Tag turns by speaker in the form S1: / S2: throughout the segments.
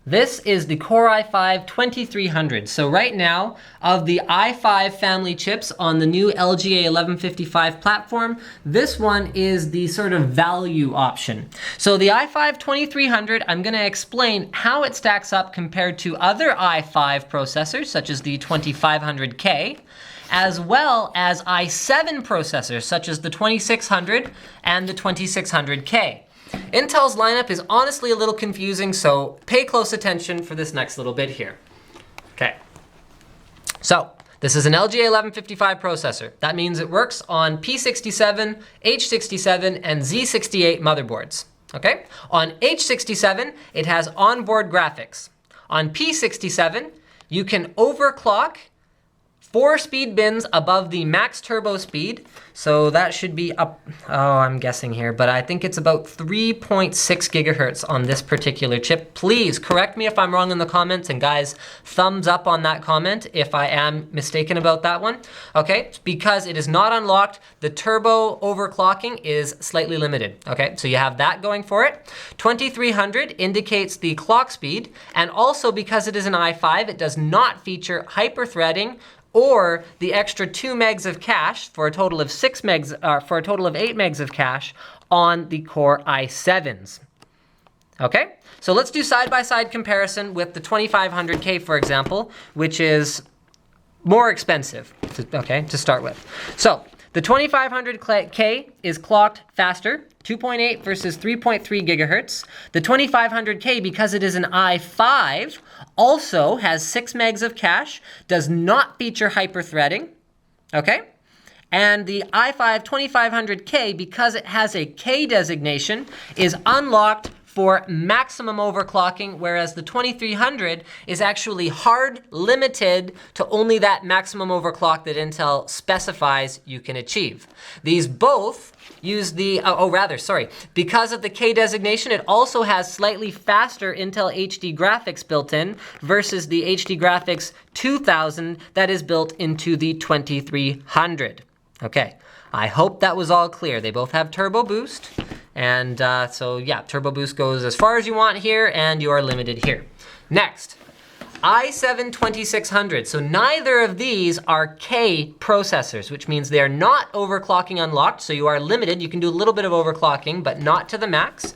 S1: This is the Core i5-2300. So right now, of the i5 family chips on the new LGA1155 platform, this one is the sort of value option. So the i5-2300, I'm going to explain how it stacks up compared to other i5 processors, such as the 2500K, as well as i7 processors, such as the 2600 and the 2600K. Intel's lineup is honestly a little confusing, so pay close attention for this next little bit here. Okay, so this is an LGA1155 processor. That means it works on P67, H67, and Z68 motherboards. Okay, on H67, it has onboard graphics. On P67, you can overclock 4 speed bins above the max turbo speed. So that should be up, I'm guessing here, but I think it's about 3.6 gigahertz on this particular chip. Please correct me if I'm wrong in the comments, and guys, thumbs up on that comment if I am mistaken about that one. Okay, because it is not unlocked, the turbo overclocking is slightly limited. Okay, so you have that going for it. 2300 indicates the clock speed, and also because it is an i5, it does not feature hyper-threading or the extra 2 megs of cache for a total of 8 megs of cache on the Core i7s. Okay, so let's do side-by-side comparison with the 2500K, for example, which is more expensive, to start with. So the 2500K is clocked faster, 2.8 versus 3.3 gigahertz. The 2500K, because it is an i5, also has 6 megs of cache, does not feature hyper-threading, okay? And the i5 2500K, because it has a K designation, is unlocked for maximum overclocking, whereas the 2300 is actually hard limited to only that maximum overclock that Intel specifies you can achieve. These both use the, because of the K designation, it also has slightly faster Intel HD graphics built in versus the HD graphics 2000 that is built into the 2300. Okay, I hope that was all clear. They both have turbo boost. And so yeah, turbo boost goes as far as you want here, and you are limited here. Next, i7-2600. So neither of these are K processors, which means they are not overclocking unlocked. So you are limited. You can do a little bit of overclocking, but not to the max.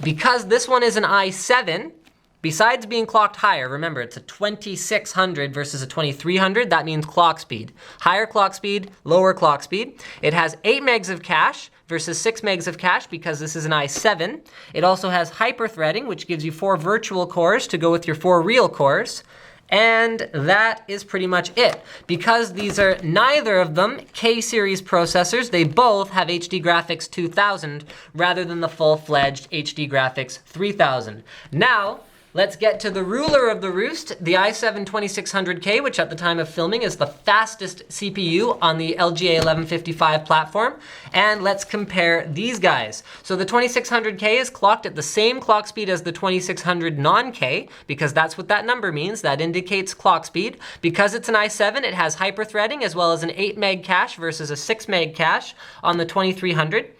S1: Because this one is an i7, besides being clocked higher, remember it's a 2600 versus a 2300, that means clock speed. Higher clock speed, lower clock speed. It has 8 megs of cache versus 6 megs of cache because this is an i7. It also has hyper-threading, which gives you 4 virtual cores to go with your 4 real cores. And that is pretty much it. Because these are neither of them K-series processors, they both have HD graphics 2000 rather than the full-fledged HD graphics 3000. Now, let's get to the ruler of the roost, the i7-2600K, which at the time of filming is the fastest CPU on the LGA1155 platform. And let's compare these guys. So the 2600K is clocked at the same clock speed as the 2600 non-K, because that's what that number means. That indicates clock speed. Because it's an i7, it has hyper-threading as well as an 8 meg cache versus a 6 meg cache on the 2300.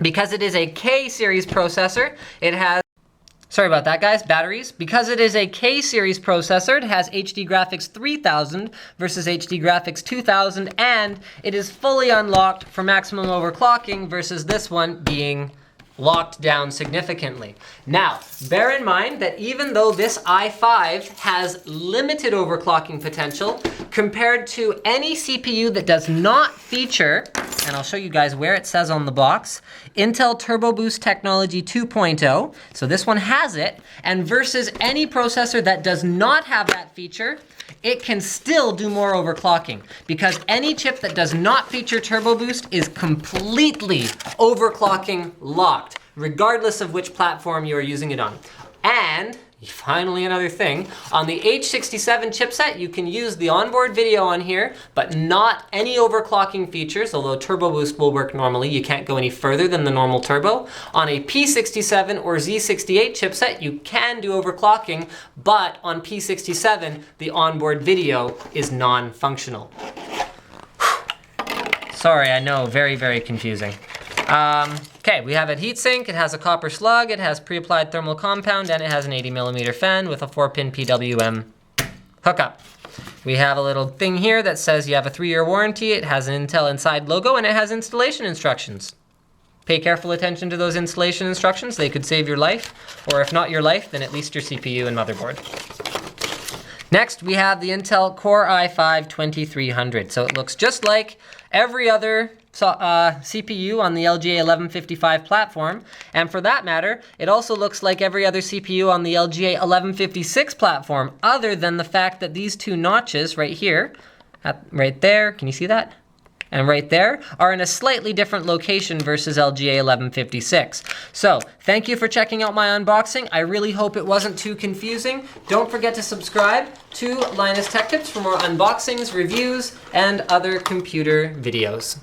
S1: Because it is a K-series processor, it has, sorry about that, guys, batteries. Because it is a K-series processor, it has HD graphics 3000 versus HD graphics 2000, and it is fully unlocked for maximum overclocking versus this one being locked down significantly. Now, bear in mind that even though this i5 has limited overclocking potential, compared to any CPU that does not feature, and I'll show you guys where it says on the box, Intel Turbo Boost Technology 2.0, so this one has it, and versus any processor that does not have that feature, it can still do more overclocking, because any chip that does not feature Turbo Boost is completely overclocking locked, regardless of which platform you are using it on. And finally, another thing, on the H67 chipset, you can use the onboard video on here, but not any overclocking features, although Turbo Boost will work normally. You can't go any further than the normal turbo. On a P67 or Z68 chipset, you can do overclocking, but on P67, the onboard video is non-functional. Sorry, I know, very, very confusing. Okay, we have a heatsink. It has a copper slug. It has pre-applied thermal compound, and it has an 80mm fan with a 4-pin PWM hookup. We have a little thing here that says you have a 3-year warranty. It has an Intel Inside logo, and it has installation instructions. Pay careful attention to those installation instructions. They could save your life, or if not your life, then at least your CPU and motherboard. Next, we have the Intel Core i5-2300. So it looks just like every other CPU on the LGA1155 platform. And for that matter, it also looks like every other CPU on the LGA1156 platform, other than the fact that these two notches right here, right there, can you see that? And right there are in a slightly different location versus LGA1156. So thank you for checking out my unboxing. I really hope it wasn't too confusing. Don't forget to subscribe to Linus Tech Tips for more unboxings, reviews, and other computer videos.